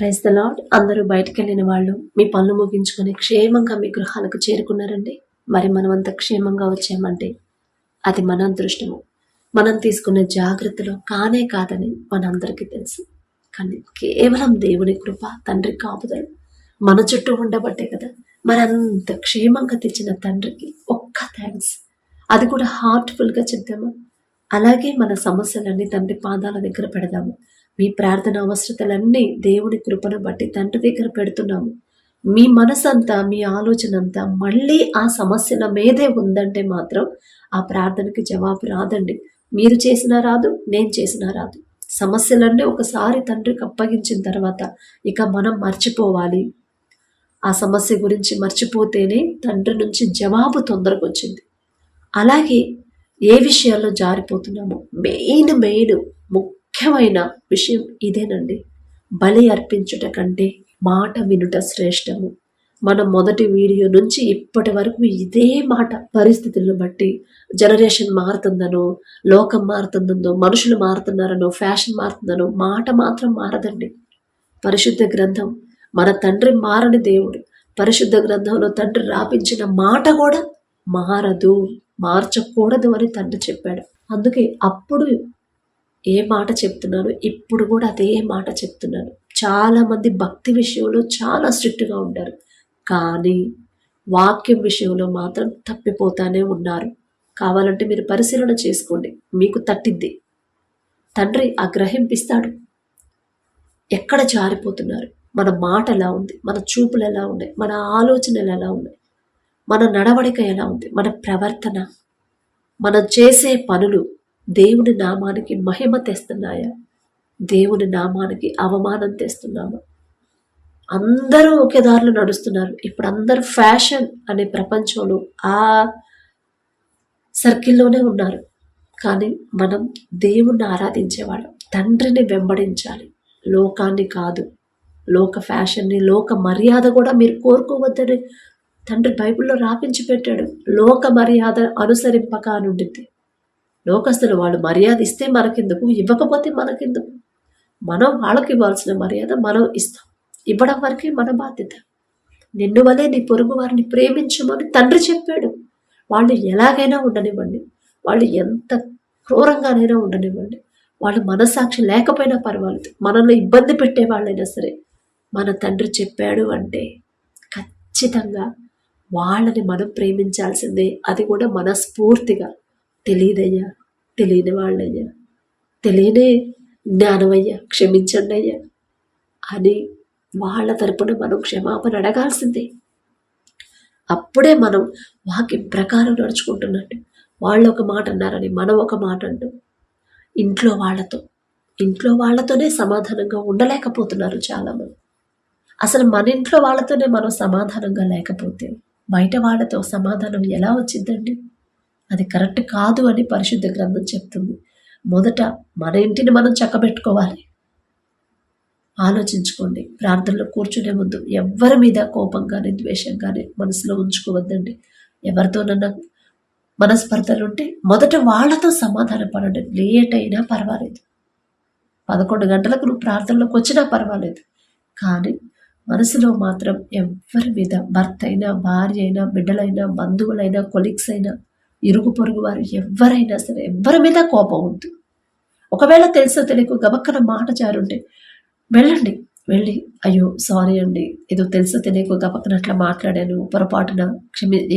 Praise the lord. అందరూ బయటికి వెళ్ళిన వాళ్ళు మీ పనులు ముగించుకొని క్షేమంగా మీ గృహాలకు చేరుకున్నారండి. మరి మనం అంత క్షేమంగా వచ్చామంటే అది మన అదృష్టము. మనం తీసుకున్న జాగ్రత్తలు కానే కాదని మనందరికీ తెలుసు. కానీ కేవలం దేవుని కృప, తండ్రి కాపుదల మన చుట్టూ ఉండబట్టే కదా మరి అంత క్షేమంగా తెచ్చిన తండ్రికి ఒక్క థ్యాంక్స్. అది కూడా హార్ట్ఫుల్గా చెప్దామా? అలాగే మన సమస్యలన్నీ తండ్రి పాదాల దగ్గర పెడదాము. మీ ప్రార్థన అవసరతలన్నీ దేవుని కృపను బట్టి తండ్రి దగ్గర పెడుతున్నాము. మీ మనసంతా, మీ ఆలోచన అంతా మళ్ళీ ఆ సమస్యల మీదే ఉందంటే మాత్రం ఆ ప్రార్థనకి జవాబు రాదండి. మీరు చేసినా రాదు, నేను చేసినా రాదు. సమస్యలన్నీ ఒకసారి తండ్రికి అప్పగించిన తర్వాత ఇక మనం మర్చిపోవాలి. ఆ సమస్య గురించి మర్చిపోతేనే తండ్రి నుంచి జవాబు తొందరగా వచ్చింది. అలాగే ఏ విషయాల్లో జారిపోతున్నామో మెయిన్ ముఖ్యమైన విషయం ఇదేనండి. బలి అర్పించుట కంటే మాట వినుట శ్రేష్టము. మనం మొదటి వీడియో నుంచి ఇప్పటి వరకు ఇదే మాట. పరిస్థితులను బట్టి జనరేషన్ మారుతుందనో, లోకం మారుతుందనో, మనుషులు మారుతున్నారనో, ఫ్యాషన్ మారుతుందనో మాట మాత్రం మారదండి. పరిశుద్ధ గ్రంథం, మన తండ్రి మారని దేవుడు. పరిశుద్ధ గ్రంథంలో తండ్రి రాపించిన మాట కూడా మారదు, మార్చకూడదు అని తండ్రి చెప్పాడు. అందుకే అప్పుడు ఏ మాట చెప్తున్నాను, ఇప్పుడు కూడా అదే మాట చెప్తున్నాను. చాలామంది భక్తి విషయంలో చాలా స్ట్రిక్ట్గా ఉంటారు, కానీ వాక్యం విషయంలో మాత్రం తప్పిపోతానే ఉన్నారు. కావాలంటే మీరు పరిశీలన చేసుకోండి, మీకు తట్టిద్ది. తండ్రి ఆగ్రహింపిస్తాడు. ఎక్కడ జారిపోతున్నారు? మన మాట ఎలా ఉంది, మన చూపులు ఎలా ఉన్నాయి, మన ఆలోచనలు ఎలా ఉన్నాయి, మన నడవడిక ఎలా ఉంది, మన ప్రవర్తన, మనం చేసే పనులు దేవుని నామానికి మహిమ తెస్తున్నాయా, దేవుని నామానికి అవమానం తెస్తున్నామా? అందరూ ఒకే దారిలో నడుస్తున్నారు. ఇప్పుడు అందరూ ఫ్యాషన్ అనే ప్రపంచంలో ఆ సర్కిల్లోనే ఉన్నారు. కానీ మనం దేవుణ్ణి ఆరాధించేవాళ్ళం, తండ్రిని వెంబడించాలి, లోకాన్ని కాదు. లోక ఫ్యాషన్ని, లోక మర్యాద కూడా మీరు కోరుకోవద్దని తండ్రి బైబిల్లో రాపించి పెట్టాడు. లోక మర్యాద అనుసరింపక అని ఉండిద్ది. లోకస్తులు వాళ్ళు మర్యాద ఇస్తే మనకెందుకు, ఇవ్వకపోతే మనకెందుకు? మనం వాళ్ళకి ఇవ్వాల్సిన మర్యాద మనం ఇస్తాం. ఇవ్వడం వరకే మన బాధ్యత. నిన్ను వలే నీ పొరుగు వారిని ప్రేమించమని తండ్రి చెప్పాడు. వాళ్ళు ఎలాగైనా ఉండనివ్వండి, వాళ్ళు ఎంత క్రూరంగానైనా ఉండనివ్వండి, వాళ్ళు మనసాక్షి లేకపోయినా పర్వాలేదు, మనల్ని ఇబ్బంది పెట్టే వాళ్ళైనా సరే, మన తండ్రి చెప్పాడు అంటే ఖచ్చితంగా వాళ్ళని మనం ప్రేమించాల్సిందే. అది కూడా మనస్ఫూర్తిగా. తెలియదయ్యా, తెలియని వాళ్ళయ్యా, తెలియనే జ్ఞానమయ్యా, క్షమించండి అయ్యా అని వాళ్ళ తరపున మనం క్షమాపణ అడగాల్సిందే. అప్పుడే మనం వాక్యం ప్రకారం నడుచుకుంటున్నట్టు. వాళ్ళు ఒక మాట అన్నారని మనం ఒక మాట అంటూ ఇంట్లో వాళ్ళతోనే సమాధానంగా ఉండలేకపోతున్నారు చాలామంది. అసలు మన ఇంట్లో వాళ్ళతోనే మనం సమాధానంగా లేకపోతే బయట వాళ్ళతో సమాధానం ఎలా వచ్చిందండి? అది కరెక్ట్ కాదు అని పరిశుద్ధ గ్రంథం చెప్తుంది. మొదట మన ఇంటిని మనం చక్కబెట్టుకోవాలి. ఆలోచించుకోండి. ప్రార్థనలో కూర్చునే ముందు ఎవరి మీద కోపం కానీ, ద్వేషం కానీ మనసులో ఉంచుకోవద్దండి. ఎవరితోనన్నా మనస్పర్ధలు ఉంటే మొదట వాళ్ళతో సమాధాన పడండి. లేట్ అయినా పర్వాలేదు, 11 గంటలకు నువ్వు ప్రార్థనలోకి వచ్చినా పర్వాలేదు, కానీ మనసులో మాత్రం ఎవరి మీద, భర్త అయినా, భార్య అయినా, బిడ్డలైనా, బంధువులైనా, కొలీగ్స్ అయినా, ఇరుగు పొరుగు వారు ఎవరైనా సరే ఎవరి మీద కోపం వద్దు. ఒకవేళ తెలుసో తెలియక గబక్కన మాట జారుంటే వెళ్ళి అయ్యో సారీ అండి, ఏదో తెలుసో తెలియక గబక్కన అట్లా మాట్లాడాను, పొరపాటున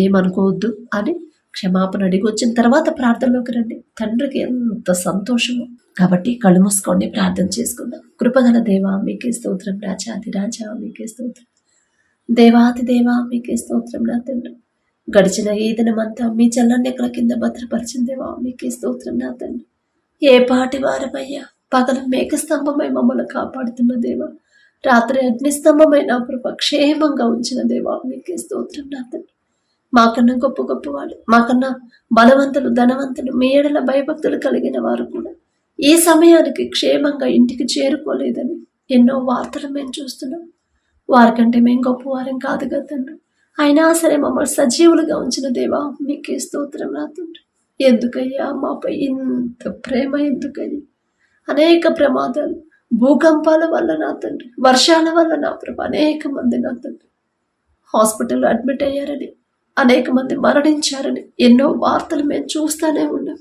ఏమనుకోవద్దు అని క్షమాపణ అడిగి వచ్చిన తర్వాత ప్రార్థనలోకి రండి. తండ్రికి ఎంత సంతోషము. కాబట్టి కళ్ళు మూసుకోండి, ప్రార్థన చేసుకుందాం. కృపగల దేవా మీకే స్తోత్రం, రాజాది రాజా మీకే స్తోత్రం, దేవాది దేవా మీకే స్తోత్రం. నా తండ్రి, గడిచిన ఈ దినమంతా మీ చల్లని ఎక్కడ కింద భద్రపరిచిన దేవా మీకే స్తోత్రం. నా తండ్రి, ఏ పాటి వారమయ్యా, పగలు మేఘ స్తంభమై మమ్మల్ని కాపాడుతున్న దేవా, రాత్రి అగ్నిస్తంభమై నా కృప క్షేమంగా ఉంచిన దేవా మీకే స్తోత్రం. నా తండ్రి, మాకన్నా గొప్ప వాళ్ళు, మాకన్నా బలవంతులు, ధనవంతులు, మీ ఏడల భయభక్తులు కలిగిన వారు కూడా ఈ సమయానికి క్షేమంగా ఇంటికి చేరుకోలేదని ఎన్నో వార్తలు మేము చూస్తున్నాం. వారికంటే మేము గొప్పవారం కాదు కదండి, అయినా సరే మమ్మల్ని సజీవులుగా ఉంచిన దేవా మీకే స్తోత్రం. నా తండ్రి, ఎందుకయ్యా మాపై ఇంత ప్రేమ? ఎందుకయ్యా అనేక ప్రమాదాలు, భూకంపాల వల్ల నా తండ్రి, వర్షాల వల్ల నా ప్రభ అనేక మంది నా తండ్రి హాస్పిటల్లో అడ్మిట్ అయ్యారని, అనేక మంది మరణించారని ఎన్నో వార్తలు మేము చూస్తూనే ఉన్నాం.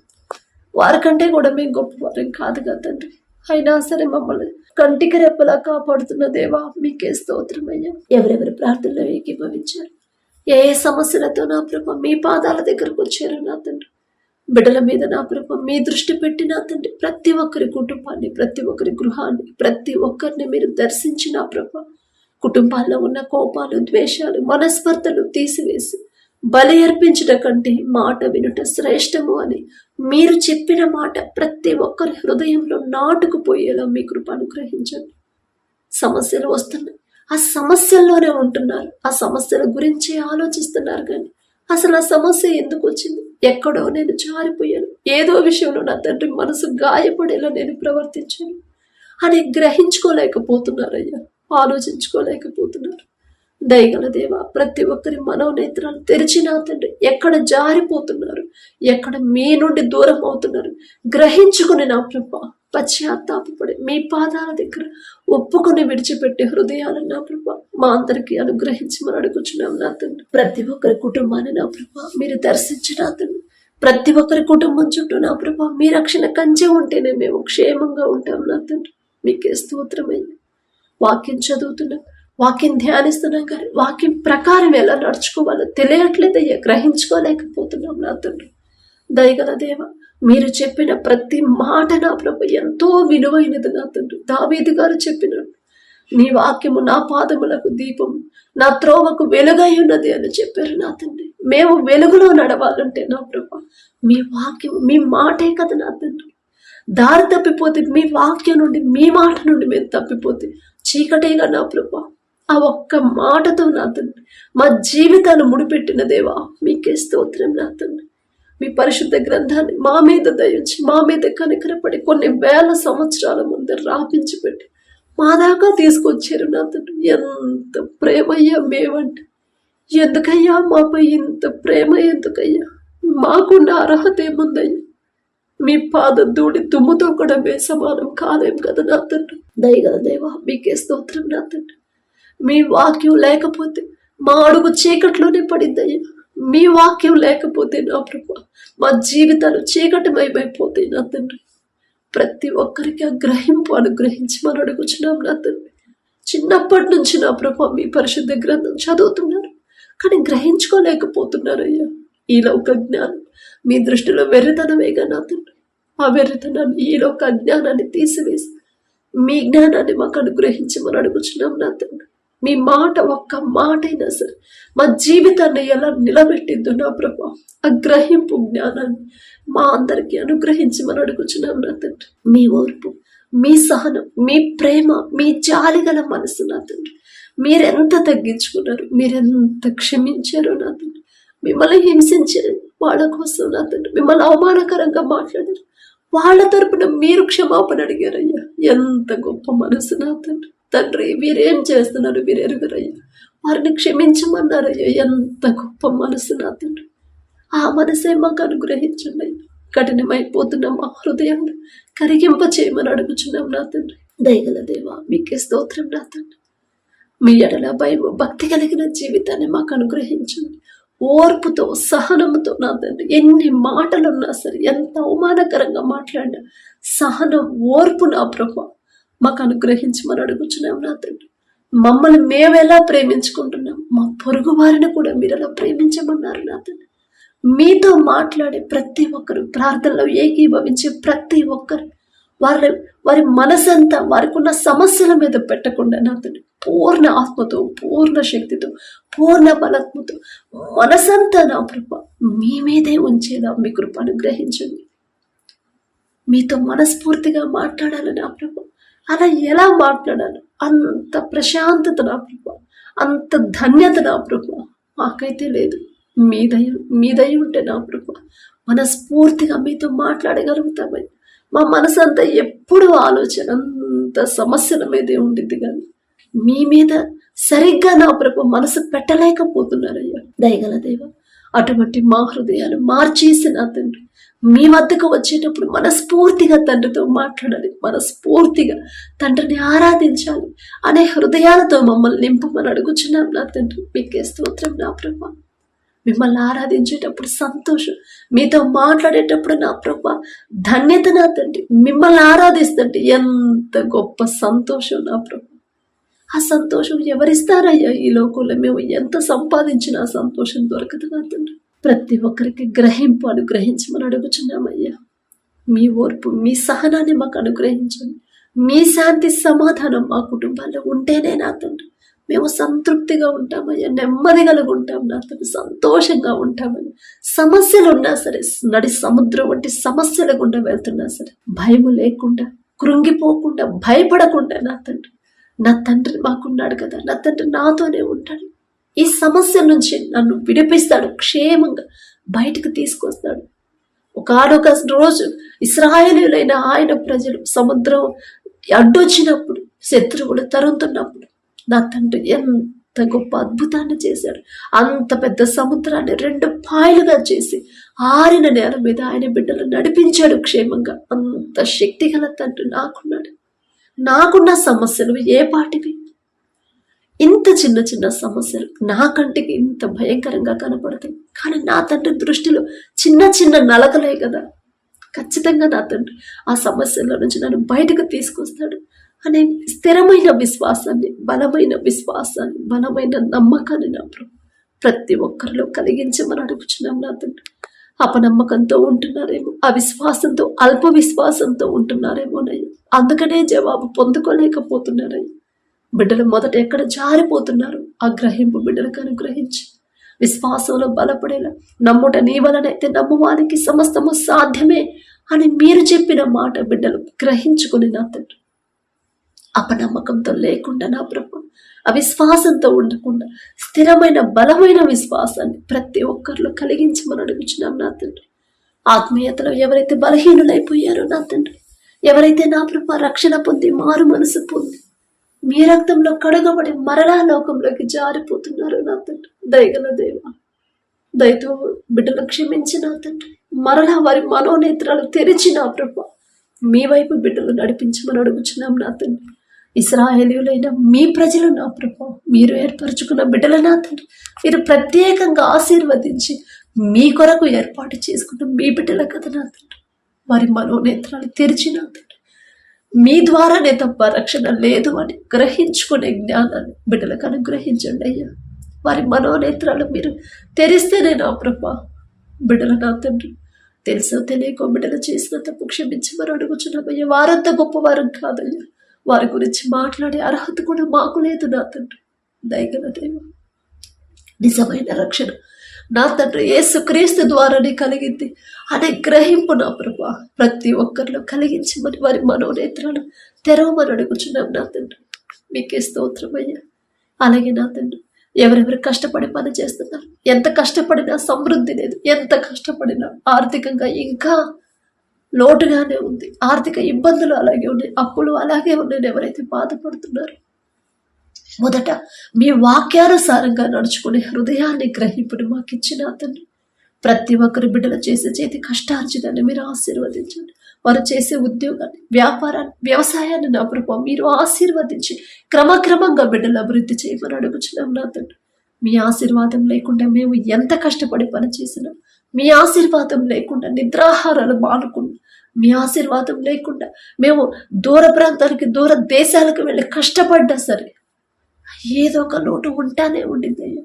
వారికంటే కూడా మేము గొప్పవారం కాదు కదా తండ్రి. అయినా సరే మమ్మల్ని కంటికి రెప్పలా కాపాడుతున్న దేవా మీకే స్తోత్రమయ్యా. ఎవరెవరి ప్రార్థనలో ఏకీభవించారు, ఏ సమస్యలతో నా ప్రభ మీ పాదాల దగ్గరకు వచ్చారు నా తండ్రి, బిడ్డల మీద నా ప్రభ మీ దృష్టి పెట్టి నా తండ్రి ప్రతి ఒక్కరి కుటుంబాన్ని, ప్రతి ఒక్కరి గృహాన్ని, ప్రతి ఒక్కరిని మీరు దర్శించి నా ప్రభ కుటుంబాల్లో ఉన్న కోపాలు, ద్వేషాలు, మనస్పర్ధలు తీసివేసి బలి అర్పించట కంటే మాట వినుట శ్రేష్టము అని మీరు చెప్పిన మాట ప్రతి ఒక్కరి హృదయంలో నాటుకుపోయేలా మీ కృప అనుగ్రహించండి. సమస్యలు వస్తున్నాయి, ఆ సమస్యల్లోనే ఉంటున్నారు, ఆ సమస్యల గురించి ఆలోచిస్తున్నారు, కానీ అసలు ఆ సమస్య ఎందుకు వచ్చింది, ఎక్కడో నేను జారిపోయాను, ఏదో విషయంలో నా తండ్రి మనసు గాయపడేలా నేను ప్రవర్తించాను అని గ్రహించుకోలేకపోతున్నారయ్యా, ఆలోచించుకోలేకపోతున్నారు. దయగల దేవా ప్రతి ఒక్కరి మనోనేత్రాలు తెరిచిన తండ్రి ఎక్కడ జారిపోతున్నారు, ఎక్కడ మీ నుండి దూరం అవుతున్నారు గ్రహించుకుని నా ప్రభ పశ్చాత్తాపడి మీ పాదాల దగ్గర ఒప్పుకొని విడిచిపెట్టే హృదయాలను నా ప్రభ మా అందరికీ అనుగ్రహించి మనం అడుగుచున్నాం నా తండ్రి. ప్రతి ఒక్కరి కుటుంబాన్ని నా ప్రభ మీరు దర్శించిన తండ్రి, ప్రతి ఒక్కరి కుటుంబం చుట్టూ నా ప్రభ మీ రక్షణ కంచె ఉంటేనే మేము క్షేమంగా ఉంటాం నా తండ్రి. మీకే స్తోత్రమైంది. వాక్యం చదువుతున్నాం, వాక్యం ధ్యానిస్తున్నాం, కానీ వాక్యం ప్రకారం ఎలా నడుచుకోవాలో తెలియట్లేదయ్యా, గ్రహించుకోలేకపోతున్నాం నా తండ్రి. దయగల దేవ మీరు చెప్పిన ప్రతి మాట నా ప్రభు ఎంతో విలువైనది నా తండ్రి. దావీదు గారు చెప్పినాడు, నీ వాక్యము నా పాదములకు దీపము, నా త్రోవకు వెలుగై ఉన్నది అని చెప్పారు నా తండ్రి. మేము వెలుగులో నడవాలంటే నా ప్రభు మీ వాక్యం, మీ మాటే కదా నా తండ్రి. దారి తప్పిపోతే మీ వాక్యం నుండి, మీ మాట నుండి మేము తప్పిపోతే చీకటేగా నా ప్రభు. ఆ ఒక్క మాటతో నా తండ్రి మా జీవితాన్ని ముడిపెట్టిన దేవా మీకే స్తోత్రం నా తండ్రి. మీ పరిశుద్ధ గ్రంథాన్ని మా మీద దయించి, మా మీద కనికరపడి కొన్ని వేల సంవత్సరాల ముందు రాపించి పెట్టి మా దాకా తీసుకొచ్చారు నా తండ్రి. ఎంత ప్రేమయ్యా మేమంటే, ఎందుకయ్యా మాపై ఇంత ప్రేమ, ఎందుకయ్యా మాకున్న అర్హత ఏముందయ్యా, మీ పాద ధూళి దుమ్ముతో కూడా మే సమానం కాలేం కదా నా తండ్రి. దయగల దేవా మీకే స్తోత్రం నా తండ్రి. మీ వాక్యం లేకపోతే మా అడుగు చీకట్లోనే పడిందయ్యా, మీ వాక్యం లేకపోతే నా ప్రభు మా జీవితాలు చీకటిమయమైపోతాయి నా తండ్రి. ప్రతి ఒక్కరికి ఆ గ్రహింపు అనుగ్రహించి మనం అడుగుచున్నాం నా తండ్రి. చిన్నప్పటి నుంచి నా ప్రభు మీ పరిశుద్ధ గ్రంథం చదువుతున్నారు, కానీ గ్రహించుకోలేకపోతున్నారయ్యా. ఈ లోక జ్ఞానం మీ దృష్టిలో వెర్రితనమేగా నా తండ్రి. ఆ వెర్రితనాన్ని, ఈ లోక అజ్ఞానాన్ని తీసివేసి మీ జ్ఞానాన్ని మాకు అనుగ్రహించి మనం అడుగుచున్నాం నా తండ్రి. మీ మాట, ఒక్క మాట అయినా సరే మా జీవితాన్ని ఎలా నిలబెట్టిద్దు నా ప్రభా, ఆ గ్రహింపు జ్ఞానాన్ని మా అందరికీ అనుగ్రహించి మనం అడుగుచున్నాం నా తండ్రి. మీ ఓర్పు, మీ సహనం, మీ ప్రేమ, మీ జాలిగల మనసు నా తండ్రి మీరెంత తగ్గించుకున్నారు, మీరెంత క్షమించారో నా తండ్రి. మిమ్మల్ని హింసించారు వాళ్ళ కోసం నా తండ్రి, మిమ్మల్ని అవమానకరంగా మాట్లాడారు వాళ్ళ తరపున మీరు క్షమాపణ అడిగారయ్యా. ఎంత గొప్ప మనసు నా తండ్రి. తండ్రి మీరేం చేస్తున్నారు మీరు ఎరుగురయ్యా, వారిని క్షమించమన్నారయ్యా. ఎంత గొప్ప మనసు నా తండ్రి. ఆ మనసే మాకు అనుగ్రహించండి అయ్యా. కఠినమైపోతున్న మా హృదయాన్ని కరిగింప చేయమని అడుగుచున్నాం నా తండ్రి. దయగల దేవా మీకే స్తోత్రం నా తండ్రి. మీ ఎడల భయము, భక్తి కలిగిన జీవితాన్ని మాకు అనుగ్రహించండి. ఓర్పుతో, సహనంతో నా తండ్రి ఎన్ని మాటలున్నా సరే, ఎంత అవమానకరంగా మాట్లాడినా సహనం, ఓర్పు నా ప్రభు మాకు అనుగ్రహించి మనం అడుగుచున్నాం నా తండ్రి. మమ్మల్ని మేమెలా ప్రేమించుకుంటున్నాం, మా పొరుగు వారిని కూడా మీరు ఎలా ప్రేమించమన్నారు నా తండ్రి. మీతో మాట్లాడే ప్రతి ఒక్కరు, ప్రార్థనలో ఏకీభవించే ప్రతి ఒక్కరు వారి మనసంతా వారికి ఉన్న సమస్యల మీద పెట్టకుండా నా తండ్రి పూర్ణ ఆత్మతో, పూర్ణ శక్తితో, పూర్ణ బలత్మతో మనసంతా నా ప్రభు మీ మీదే ఉంచేలా మీ కృప అనుగ్రహించండి. మీతో మనస్ఫూర్తిగా మాట్లాడాలి నా ప్రభు. అలా ఎలా మాట్లాడాలి, అంత ప్రశాంతత నా ప్రభు, అంత ధన్యత నా ప్రభు మాకైతే లేదు. మీ దయ ఉంటే నా ప్రభు మనస్ఫూర్తిగా మీతో మాట్లాడగలుగుతామని. మా మనసు అంతా ఎప్పుడు ఆలోచన అంత సమస్యల మీదే ఉండిద్ది, కానీ మీ మీద సరిగ్గా నా ప్రభు మనసు పెట్టలేకపోతున్నారయ్యా. దయగల దేవ అటువంటి మా హృదయాలు మార్చేసి నా తండ్రి మీ వద్దకు వచ్చేటప్పుడు మనస్ఫూర్తిగా తండ్రితో మాట్లాడాలి, మనస్ఫూర్తిగా తండ్రిని ఆరాధించాలి అనే హృదయాలతో మమ్మల్ని నింపమని అడుగుచున్నాం నా తండ్రి. మీకే స్తోత్రం నా ప్రభా. మిమ్మల్ని ఆరాధించేటప్పుడు సంతోషం, మీతో మాట్లాడేటప్పుడు నా ప్రభా ధన్యత నా తండ్రి. మిమ్మల్ని ఆరాధిస్తుంటే ఎంత గొప్ప సంతోషం నా ప్రభా. ఆ సంతోషం ఎవరిస్తారయ్యా ఈ లోకంలో? మేము ఎంత సంపాదించినా ఆ సంతోషం దొరకదు నా తండ్రి. ప్రతి ఒక్కరికి గ్రహింపు అనుగ్రహించమని అడుగుచున్నామయ్యా. మీ ఓర్పు, మీ సహనాన్ని మాకు అనుగ్రహించండి. మీ శాంతి సమాధానం మా కుటుంబాల్లో ఉంటేనే నా తండ్రి మేము సంతృప్తిగా ఉంటామయ్యా, నెమ్మది కలిగి ఉంటాం నా తండ్రి, సంతోషంగా ఉంటామని. సమస్యలు ఉన్నా సరే, నడి సముద్రం వంటి సమస్యల గుండా వెళ్తున్నా సరే భయం లేకుండా, కృంగిపోకుండా, భయపడకుండా నా తండ్రి మాకున్నాడు కదా, నా తండ్రి నాతోనే ఉంటాడు. ఈ సమస్య నుంచి నన్ను విడిపిస్తాడు, క్షేమంగా బయటకు తీసుకొస్తాడు. ఒకనొక రోజు ఇశ్రాయేలీయులైన ఆయన ప్రజలు సముద్రం అడ్డొచ్చినప్పుడు, శత్రువులు తరుముతున్నప్పుడు నా తండ్రి ఎంత గొప్ప అద్భుతాన్ని చేశాడు. అంత పెద్ద సముద్రాన్ని 2 పాయలుగా చేసి ఆరిన నేల మీద ఆయన బిడ్డలు నడిపించాడు క్షేమంగా. అంత శక్తి గల తండ్రి నాకున్నాడు. నాకున్న సమస్యలు ఏ పాటివి? ఇంత చిన్న చిన్న సమస్యలు నా కంటికి ఇంత భయంకరంగా కనపడతాయి, కానీ నా తండ్రి దృష్టిలో చిన్న చిన్న నలకలే కదా. ఖచ్చితంగా నా తండ్రి ఆ సమస్యల నుంచి నన్ను బయటకు తీసుకొస్తాడు అనే స్థిరమైన విశ్వాసాన్ని, బలమైన విశ్వాసాన్ని, బలమైన నమ్మకాన్ని నా ప్రతి ఒక్కరిలో కలిగించమని అడుగుచున్నాం నా తండ్రి. అపనమ్మకంతో ఉంటున్నారేమో, అవిశ్వాసంతో, అల్ప విశ్వాసంతో ఉంటున్నారేమోనయ్యా. అందుకనే జవాబు పొందుకోలేకపోతున్నారయ్యా. బిడ్డలు మొదట ఎక్కడ జారిపోతున్నారు ఆ గ్రహింపు బిడ్డలకు అనుగ్రహించి విశ్వాసంలో బలపడేలా, నమ్ముట నీ వలనైతే నమ్మువానికి సమస్తము సాధ్యమే అని మీరు చెప్పిన మాట బిడ్డలు గ్రహించుకుని నా తండ్రి అపనమ్మకంతో లేకుండా నా ప్రభు, అవిశ్వాసంతో ఉండకుండా స్థిరమైన బలమైన విశ్వాసాన్ని ప్రతి ఒక్కరిలో కలిగించమని అడుగుచున్నాం నా తండ్రి. ఆత్మీయతలో ఎవరైతే బలహీనులైపోయారో నా తండ్రి, ఎవరైతే నా ప్రభు రక్షణ పొంది మారు మనసు పొంది మీ రక్తంలో కడగబడి మరలా లోకంలోకి జారిపోతున్నారు నా తండ్రి, దయగల దేవ దయతో బిడ్డలు క్షమించి నా తండ్రి మరలా వారి మనోనేత్రాలు తెరిచి నా ప్రభు మీ వైపు బిడ్డలు నడిపించమని అడుగుచున్నాం నా తండ్రి. ఇశ్రాయేలీయులైన మీ ప్రజలు నా ప్రభు, మీరు ఏర్పరచుకున్న బిడ్డల నా తండ్రి, మీరు ప్రత్యేకంగా ఆశీర్వదించి మీ కొరకు ఏర్పాటు చేసుకున్న మీ బిడ్డల కదా నా తండ్రి, వారి మనోనేత్రాలు తెరిచి నా తండ్రి మీ ద్వారానే తప్ప రక్షణ లేదు అని గ్రహించుకునే జ్ఞానాన్ని బిడ్డలకు అనుగ్రహించండి అయ్యా. వారి మనోనేత్రాలు మీరు తెరిస్తేనే నా ప్రభా బిడ్డలు నా తండ్రి తెలుసో తెలియకో బిడ్డలు చేసిన తప్పు క్షమించమని అడుగుచున్నామయ్యా. వారంతా గొప్పవారం కాదయ్యా, వారి గురించి మాట్లాడే అర్హత కూడా మాకు లేదు నా తండ్రి, దయగల దేవ. నిజమైన రక్షణ నా తండ్రి యేసుక్రీస్తు ద్వారానే కలిగింది అనే గ్రహింపు నా ప్రభా ప్రతి ఒక్కరిలో కలిగించమని వారి మనోనేత్రాలు తెరవమని అడుగుచున్నాం నా తండ్రి. మీకే స్తోత్రమయ్యా. అలాగే నా తండ్రి ఎవరెవరు కష్టపడి పని చేస్తున్నారు, ఎంత కష్టపడినా సమృద్ధి లేదు, ఎంత కష్టపడినా ఆర్థికంగా ఇంకా లోటుగానే ఉంది, ఆర్థిక ఇబ్బందులు అలాగే ఉన్నాయి, అప్పులు అలాగే ఉన్నాయి, ఎవరైతే బాధపడుతున్నారు మొదట మీ వాక్యానుసారంగా నడుచుకునే హృదయాన్ని గ్రహింపుని మాకు ఇచ్చిన తండ్రి. ప్రతి ఒక్కరి బిడ్డలు చేసే చేతి కష్టార్జితాన్ని మీరు ఆశీర్వదించండి. వారు చేసే ఉద్యోగాన్ని, వ్యాపారాన్ని, వ్యవసాయాన్ని నా ప్రభు మీరు ఆశీర్వదించి క్రమక్రమంగా బిడ్డలు అభివృద్ధి చేయమని అడుగుచున్నాం నా తండ్రి. మీ ఆశీర్వాదం లేకుండా మేము ఎంత కష్టపడి పని చేసినా, మీ ఆశీర్వాదం లేకుండా నిద్రాహారాలు మానుకున్నాం, మీ ఆశీర్వాదం లేకుండా మేము దూర ప్రాంతానికి, దూర దేశాలకు వెళ్ళి కష్టపడ్డా సరే ఏదో ఒక లోటు ఉంటానే ఉండింది అయ్యా.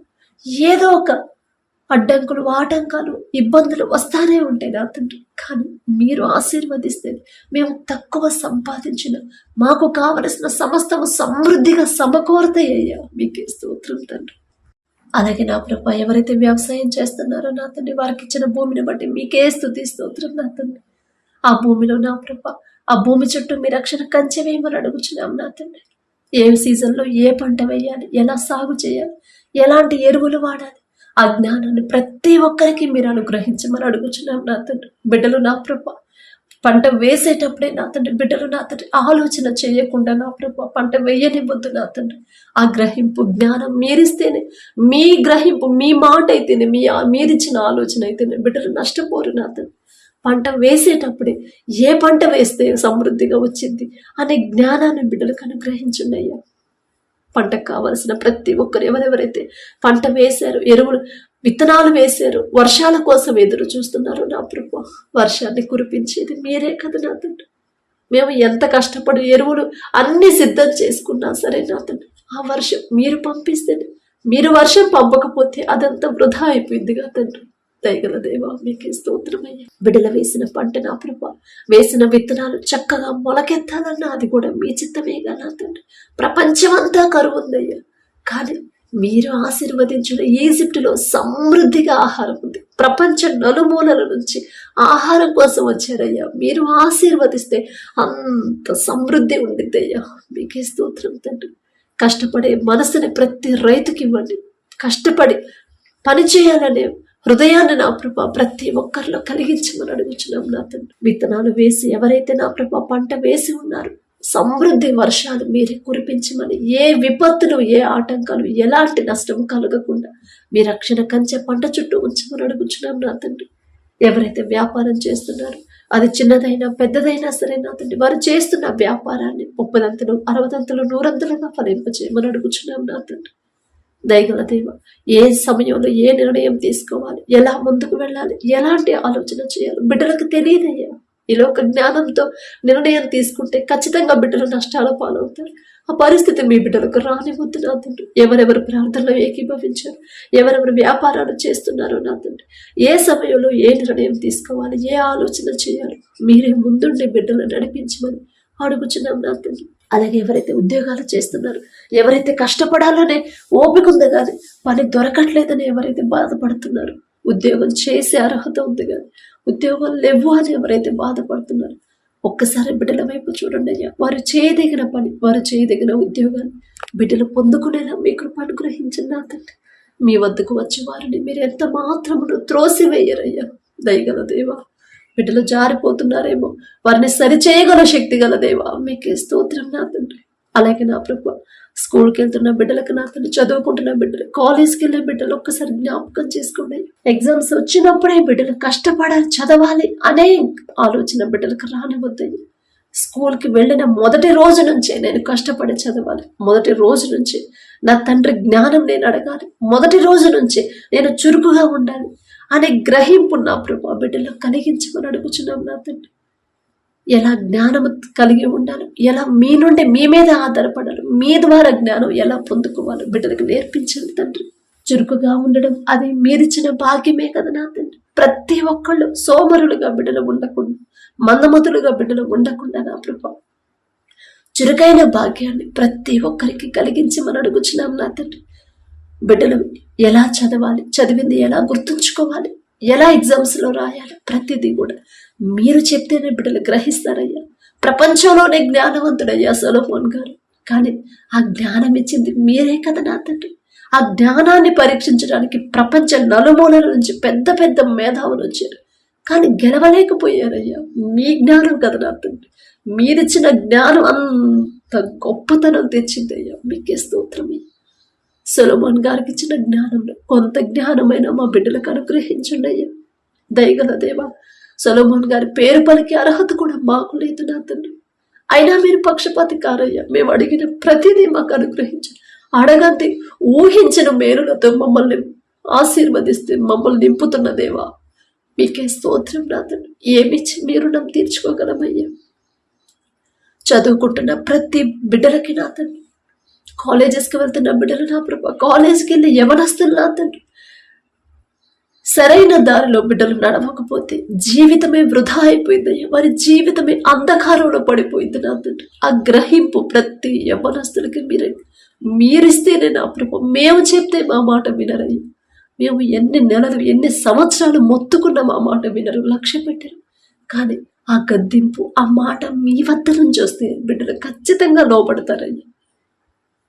ఏదో ఒక అడ్డంకులు, ఆటంకాలు, ఇబ్బందులు వస్తానే ఉంటాయి నా తండ్రి. కానీ మీరు ఆశీర్వదిస్తే మేము తక్కువ సంపాదించిన మాకు కావలసిన సమస్తము సమృద్ధిగా సమకూరతాయి అయ్యా. మీకే స్తోత్రం తండ్రి. అలాగే నా ప్రభా ఎవరైతే వ్యవసాయం చేస్తున్నారో నా తండ్రి వారికి ఇచ్చిన భూమిని బట్టి మీకే స్తుతి స్తోత్రం నా తండ్రి. ఆ భూమిలో నా ప్రభా ఆ భూమి చుట్టూ మీ రక్షణ కంచె వేయమని అడుగుచున్నాం నా తండ్రి. ఏ సీజన్లో ఏ పంట వేయాలి, ఎలా సాగు చేయాలి, ఎలాంటి ఎరువులు వాడాలి, ఆ జ్ఞానాన్ని ప్రతి ఒక్కరికి మీరు అనుగ్రహించమని అడుగుచున్నాం నా తండ్రి. బిడ్డలు నా ప్రభా పంట వేసేటప్పుడే నా తండ్రి బిడ్డలు నా తండ్రి ఆలోచన చేయకుండా నా ప్రభు పంట వేయనివ్వద్దు నా తండ్రి. ఆ గ్రహింపు జ్ఞానం మీరిస్తేనే, మీ గ్రహింపు మీ మాట అయితేనే, మీరిచ్చిన ఆలోచన అయితేనే బిడ్డలు నష్టపోరు నా తండ్రి. పంట వేసేటప్పుడే ఏ పంట వేస్తే సమృద్ధిగా వచ్చింది అనే జ్ఞానాన్ని బిడ్డలకు అనుగ్రహించున్నయ్యా. పంటకు కావలసిన ప్రతి ఒక్కరు ఎవరెవరైతే పంట వేశారు, ఎరువులు విత్తనాలు వేశారు, వర్షాల కోసం ఎదురు చూస్తున్నారు నా ప్రభు, వర్షాన్ని కురిపించేది మీరే కదా నా తండ్రి. మేము ఎంత కష్టపడి ఎరువులు అన్ని సిద్ధం చేసుకున్నా సరే నా తండ్రి, ఆ వర్షం మీరు పంపిస్తే, మీరు వర్షం పంపకపోతే అదంతా వృధా అయిపోయింది కదా తండ్రి. దయగల దేవా మీకే స్తోత్రమయ్యా. బిడ్డల వేసిన పంట నా ప్రభు, వేసిన విత్తనాలు చక్కగా మొలకెత్తాలన్నా అది కూడా మీ చిత్తమేగా నా తండ్రి. ప్రపంచం అంతా కరువు ఉందయ్యా, కానీ మీరు ఆశీర్వదించిన ఈజిప్టులో సమృద్ధిగా ఆహారం ఉంది. ప్రపంచ నలుమూలల నుంచి ఆహారం కోసం వచ్చారయ్యా. మీరు ఆశీర్వదిస్తే అంత సమృద్ధి ఉండిద్దయ్యా. మీకే స్తోత్రం తండ్రి. కష్టపడే మనసుని ప్రతి రైతుకి ఇవ్వండి. కష్టపడి పని చేయాలనే హృదయాన్ని నా ప్రభా ప్రతి ఒక్కరిలో కలిగించమని అడుగుచున్నాం నా తండ్రి. విత్తనాలు వేసి ఎవరైతే నా ప్రభా పంట వేసి ఉన్నారు, సమృద్ధి వర్షాలు మీరే కురిపించమని, ఏ విపత్తులు, ఏ ఆటంకాలు, ఎలాంటి నష్టం కలగకుండా మీ రక్షణ కంచె పంట చుట్టూ ఉంచమని అడుగుచున్నాం నా తండ్రి. ఎవరైతే వ్యాపారం చేస్తున్నారో అది చిన్నదైనా పెద్దదైనా సరే నా తండ్రి, వారు చేస్తున్న వ్యాపారాన్ని 30ంతలు 60ంతలు 100ంతలుగా ఫలింపచేయమని అడుగుచున్నాం నా తండ్రి. దయగల దేవ, ఏ సమయంలో ఏ నిర్ణయం తీసుకోవాలి, ఎలా ముందుకు వెళ్ళాలి, ఎలాంటి ఆలోచన చేయాలి బిడ్డలకు తెలియదయ్యా. ఈ లోక జ్ఞానంతో నిర్ణయం తీసుకుంటే ఖచ్చితంగా బిడ్డలు నష్టాల పాలవుతారు. ఆ పరిస్థితి మీ బిడ్డలకు రానివద్దు నా తండ్రి. ఎవరెవరు ప్రార్థనలో ఏకీభవించారు, ఎవరెవరు వ్యాపారాలు చేస్తున్నారో నా తండ్రి, ఏ సమయంలో ఏ నిర్ణయం తీసుకోవాలి, ఏ ఆలోచన చేయాలి మీరే ముందుండి బిడ్డలు నడిపించమని అడుగుచున్నాం నా తండ్రి. అలాగే ఎవరైతే ఉద్యోగాలు చేస్తున్నారో, ఎవరైతే కష్టపడాలనే ఓపిక ఉందో కానీ పని దొరకట్లేదని ఎవరైతే బాధపడుతున్నారో, ఉద్యోగం చేసే అర్హత ఉంది కానీ ఉద్యోగం లేవు అని ఎవరైతే బాధపడుతున్నారో, ఒక్కసారి బిడ్డల వైపు చూడండి అయ్యా. వారు చేయదగిన పని, వారు చేయదగిన ఉద్యోగాన్ని బిడ్డలు పొందుకునేలా మీ కృప అనుగ్రహించండి నా తండ్రి. మీ వద్దకు వచ్చి వారిని మీరు ఎంత మాత్రమును త్రోసివేయరయ్యా. దయగల దేవా, బిడ్డలు జారిపోతున్నారేమో, వారిని సరిచేయగల శక్తి గల దేవా మీకే స్తోత్రం నా తండ్రి. అలాగే నా ప్రభు, స్కూల్కి వెళ్తున్న బిడ్డలకు నా తండ్రి, చదువుకుంటున్న బిడ్డలు, కాలేజ్కి వెళ్ళే బిడ్డలు ఒక్కసారి జ్ఞాపకం చేసుకోండి. ఎగ్జామ్స్ వచ్చినప్పుడే బిడ్డలు కష్టపడాలి, చదవాలి అనే ఆలోచన బిడ్డలకు రానివద్దయ్యి. స్కూల్కి వెళ్ళిన మొదటి రోజు నుంచే నేను కష్టపడి చదవాలి, మొదటి రోజు నుంచి నా తండ్రి జ్ఞానం నేను అడగాలి, మొదటి రోజు నుంచి నేను చురుకుగా ఉండాలి అనే గ్రహింపు నా ప్రభు బిడ్డలో కలిగించమని అడుగుచున్నాం నా తండ్రి. ఎలా జ్ఞానం కలిగి ఉండాలి, ఎలా మీ నుండి మీ మీద ఆధారపడాలి, మీ ద్వారా జ్ఞానం ఎలా పొందుకోవాలి బిడ్డలకు నేర్పించండి తండ్రి. చురుకుగా ఉండడం అది మీరిచ్చిన భాగ్యమే కదా నా తండ్రి. ప్రతి ఒక్కళ్ళు సోమరులుగా బిడ్డలు ఉండకుండా, మందమతులుగా బిడ్డలు ఉండకుండా నా ప్రభు చురుకైన భాగ్యాన్ని ప్రతి ఒక్కరికి కలిగించమని అడుగుచున్నాం నా తండ్రి. బిడ్డలు ఎలా చదవాలి, చదివింది ఎలా గుర్తుంచుకోవాలి, ఎలా ఎగ్జామ్స్లో రాయాలి, ప్రతిదీ కూడా మీరు చెప్తేనే బిడ్డలు గ్రహిస్తారయ్యా. ప్రపంచంలోనే జ్ఞానవంతుడయ్యా సొలొమోన్ గారు, కానీ ఆ జ్ఞానం ఇచ్చింది మీరే కదా నా తండ్రి. ఆ జ్ఞానాన్ని పరీక్షించడానికి ప్రపంచ నలుమూలల నుంచి పెద్ద పెద్ద మేధావులు వచ్చారు, కానీ గెలవలేకపోయారయ్యా. మీ జ్ఞానం కదా నా తండ్రి. మీరిచ్చిన జ్ఞానం అంత గొప్పతనం తెచ్చిందయ్యా. మీకే స్తోత్రమే. సొలొమోన్ గారికి ఇచ్చిన జ్ఞానంలో కొంత జ్ఞానమైన మా బిడ్డలకు అనుగ్రహించండి అయ్యా. దయగల దేవా, సొలొమోన్ గారి పేరు పలికే అర్హత కూడా మాకు లేదు నా తండ్రి. అయినా మీరు పక్షపాతి కారయ్యా. మేము అడిగిన ప్రతిదీ మాకు అనుగ్రహించండి. అడగండి ఊహించిన మేలులతో మమ్మల్ని ఆశీర్వదిస్తే మమ్మల్ని నింపుతున్న దేవా మీకే స్తోత్రం నా తండ్రి. ఏమిచ్చి మీరు నన్ను తీర్చుకోగలమయ్యా. చదువుకుంటున్న ప్రతి బిడ్డలకి నా తండ్రి, కాలేజెస్కి వెళ్తున్న బిడ్డలు నా ప్రభా, కాలేజ్కి వెళ్ళి యవనస్తులు నా తండ్రి, సరైన దారిలో బిడ్డలు నడవకపోతే జీవితమే వృధా అయిపోయిందయ్యా. వారి జీవితమే అంధకారంలో పడిపోయింది నా తండ్రి. ఆ గ్రహింపు ప్రతి యవనస్తులకి మీరిస్తేనే నా ప్రభు. మేము చెప్తే మా మాట వినరయ్యా. మేము ఎన్ని నెలలు ఎన్ని సంవత్సరాలు మొత్తుకున్న మా మాట వినరు, లక్ష్య పెట్టరు. కానీ ఆ గద్దింపు, ఆ మాట మీ వద్ద నుంచి వస్తే బిడ్డలు ఖచ్చితంగా లోపడతారయ్యా.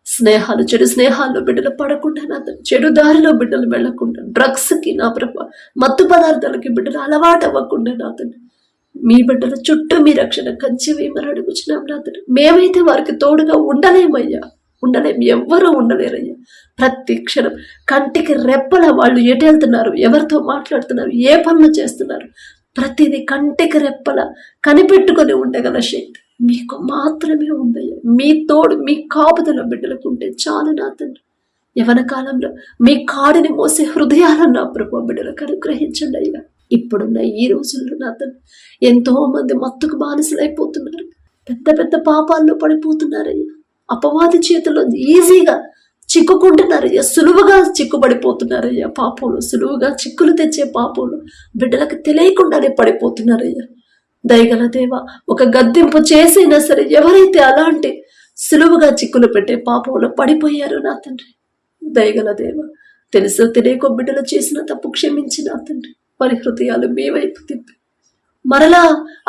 స్నేహాలు, చెడు స్నేహాల్లో బిడ్డలు పడకుండా నా చెడు దారిలో బిడ్డలు వెళ్లకుండా, డ్రగ్స్కి నా ప్రభు, మత్తు పదార్థాలకి బిడ్డలు అలవాటు అవ్వకుండా నా తండ్రి మీ బిడ్డల చుట్టూ మీ రక్షణ కంచి వేయమని అడుగుచున్నాం నా తండ్రి. మేమైతే వారికి తోడుగా ఉండలేమయ్యా, ఉండలేము, ఎవ్వరూ ఉండలేరయ్యా. ప్రతి క్షణం కంటికి రెప్పల వాళ్ళు ఎటు వెళ్తున్నారు, ఎవరితో మాట్లాడుతున్నారు, ఏ పనులు చేస్తున్నారు, ప్రతిదీ కంటికి రెప్పల కనిపెట్టుకొని ఉండగల శక్తి మీకు మాత్రమే ఉందయ్యా. మీ తోడు, మీ కాపుదల బిడ్డలకు ఉంటే చాలు నా తండ్రి. యవన కాలంలో మీ కాడిని మోసే హృదయాలను నా ప్రభు బిడ్డలకు అనుగ్రహించండి అయ్యా. ఇప్పుడున్న ఈ రోజుల్లో నా తండ్రి ఎంతో మంది మత్తుకు బానిసలైపోతున్నారు, పెద్ద పెద్ద పాపాల్లో పడిపోతున్నారయ్యా. అపవాది చేతుల్లో ఈజీగా చిక్కుకుంటున్నారయ్యా, సులువుగా చిక్కుబడిపోతున్నారయ్యా. పాపంలో సులువుగా చిక్కులు తెచ్చే పాపంలో బిడ్డలకు తెలియకుండానే పడిపోతున్నారయ్యా. దయగల దేవ, ఒక గద్దింపు చేసైనా సరే ఎవరైతే అలాంటి సులువుగా చిక్కులు పెట్టే పాపంలో పడిపోయారో నా తండ్రి, దయగల దేవ, తెలుసో తెలియకో బిడ్డలు చేసిన తప్పు క్షమించి నా తండ్రి వారి హృదయాలు మీ వైపు తిప్పి మరలా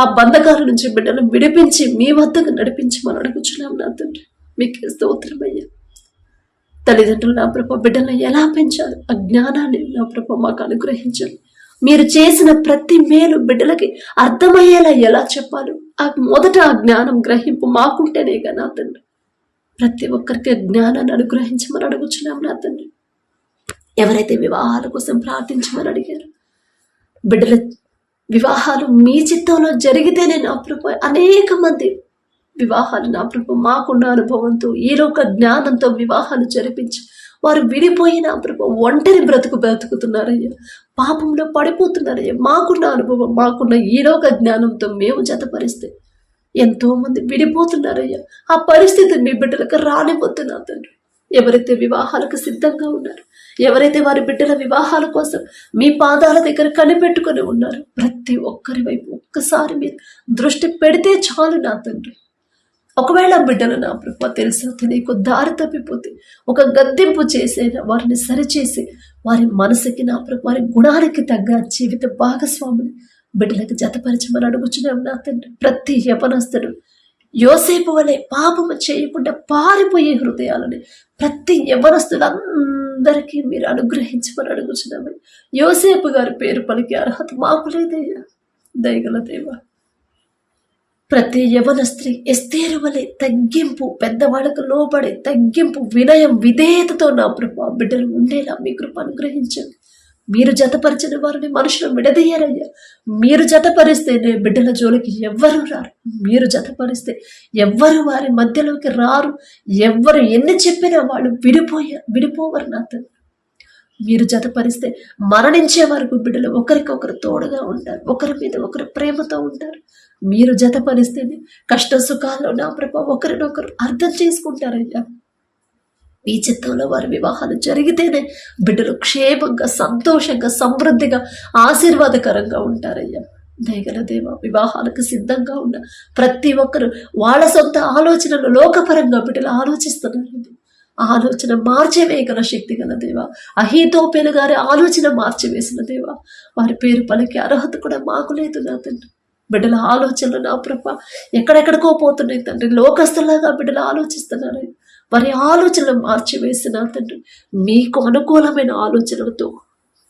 ఆ బంధకాల నుంచి బిడ్డలు విడిపించి మీ వద్దకు నడిపించి మనం అడుగుచున్నాం నా తండ్రి. మీకు స్తోత్రమయ్యా. తల్లిదండ్రులు నా ప్రభు బిడ్డలను ఎలా పెంచాలి, ఆ జ్ఞానాన్ని నా ప్రభు మాకు అనుగ్రహించాలి. మీరు చేసిన ప్రతి మేలు బిడ్డలకి అర్థమయ్యేలా ఎలా చెప్పాలి, మొదట ఆ జ్ఞానం గ్రహింపు మాకుంటేనేగా నా తండ్రి. ప్రతి ఒక్కరికి జ్ఞానాన్ని అనుగ్రహించమని అడుగుచున్నాం నా తండ్రి. ఎవరైతే వివాహాల కోసం ప్రార్థించమని అడిగారు, బిడ్డల వివాహాలు మీ చిత్తంలో జరిగితేనే నా ప్రభు అనేక మంది వివాహాలు నా ప్రభు మాకున్న అనుభవంతో ఈలోక జ్ఞానంతో వివాహాలు జరిపించి వారు విడిపోయి నా ప్రభు ఒంటరి బ్రతుకుతున్నారయ్యా, పాపంలో పడిపోతున్నారయ్యా. మాకున్న అనుభవం, మాకున్న ఈలోక జ్ఞానంతో మేము జతపరిస్తే ఎంతో మంది విడిపోతున్నారయ్యా. ఆ పరిస్థితి మీ బిడ్డలకు రానివద్దు నా తండ్రి. ఎవరైతే వివాహాలకు సిద్ధంగా ఉన్నారు, ఎవరైతే వారి బిడ్డల వివాహాల కోసం మీ పాదాల దగ్గర కనిపెట్టుకుని ఉన్నారు, ప్రతి ఒక్కరి వైపు ఒక్కసారి మీరు దృష్టి పెడితే చాలు నా తండ్రి. ఒకవేళ బిడ్డలు నా ప్రభు తెలుసో తెలియకు దారి తప్పిపోతే ఒక గద్దింపు చేసైనా వారిని సరిచేసి వారి మనసుకి నా ప్రభు వారి గుణానికి తగ్గ జీవిత భాగస్వామిని బిడ్డలకు జతపరచమని అడుగుచున్నాం నా తండ్రి. ప్రతి యవనస్తుడు యోసేపు వలె పాపము చేయకుండా పారిపోయే హృదయాలని ప్రతి యవనస్తులందరికీ మీరు అనుగ్రహించమని అడుగుచున్నామని. యోసేపు గారి పేరు పలికే అర్హత మాకు లేదయ్యా, దయగల దేవా. ప్రతి యవన స్త్రీ ఎస్తేరు వలె తగ్గింపు, పెద్దవాళ్ళకు లోబడే తగ్గింపు, వినయం, విధేయతతో నా ప్రభు బిడ్డలు ఉండేలా మీ కృప అనుగ్రహించండి. మీరు జతపరిచిన వారిని మనుషులు విడదీయారయ్యా. మీరు జతపరిస్తేనే బిడ్డల జోలికి ఎవ్వరూ రారు. మీరు జతపరిస్తే ఎవ్వరు వారి మధ్యలోకి రారు. ఎవ్వరు ఎన్ని చెప్పినా వాళ్ళు విడిపోవరు నా తండ్రి. మీరు జతపరిస్తే మరణించే వరకు బిడ్డలు ఒకరికొకరు తోడుగా ఉంటారు, ఒకరి మీద ఒకరు ప్రేమతో ఉంటారు. మీరు జతపరిస్తేనే కష్ట సుఖాల్లో నా ప్రభు ఒకరినొకరు అర్థం చేసుకుంటారయ్యా. మీ చిత్తంలో వారి వివాహాలు జరిగితేనే బిడ్డలు క్షేమంగా, సంతోషంగా, సమృద్ధిగా, ఆశీర్వాదకరంగా ఉంటారయ్యా. దయగల దేవ, వివాహాలకు సిద్ధంగా ఉన్న ప్రతి ఒక్కరు వాళ్ళ సొంత ఆలోచనలు లోకపరంగా బిడ్డలు ఆలోచిస్తున్నారు. ఆలోచన మార్చివేయగల శక్తి గల దేవ, అహీతోపెలు గారి ఆలోచన మార్చివేసిన దేవ, వారి పేరు పలికే అర్హత కూడా మాకు లేదు నా తండ్రి. బిడ్డల ఆలోచనలు నా ప్రభ ఎక్కడెక్కడికో పోతున్నాయి తండ్రి. లోకస్తులాగా బిడ్డలు ఆలోచిస్తున్నారు. వారి ఆలోచనలు మార్చివేసిన తండ్రి, మీకు అనుకూలమైన ఆలోచనలతో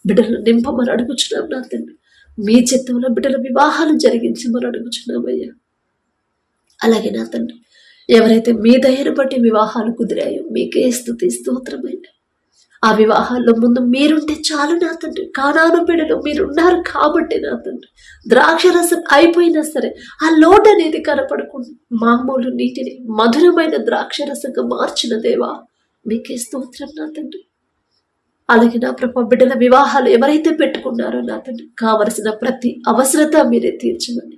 బిడ్డలు నింపమని అడుగుచున్నాం నా తండ్రి. మీ చిత్తంలో బిడ్డల వివాహాలు జరిగించమని అడుగుచున్నామయ్యా. అలాగే నా తండ్రి, ఎవరైతే మీ దయను బట్టి వివాహాలు కుదిరాయో మీకే స్తుతి స్తోత్రమైన. ఆ వివాహాల్లో ముందు మీరుంటే చాలు నా తండ్రి. కానాను బిడ్డలు మీరున్నారు కాబట్టి నా తండ్రి, ద్రాక్షరసం అయిపోయినా సరే ఆ లోటు అనేది కనపడకుండా మామూలు నీటిని మధురమైన ద్రాక్షరసంగా మార్చిన దేవా మీకే స్తోత్రం నా తండ్రి. అలాగే నా ప్రభు బిడ్డల వివాహాలు ఎవరైతే పెట్టుకున్నారో నా తండ్రి, కావలసిన ప్రతి అవసరత మీరే తీర్చమని.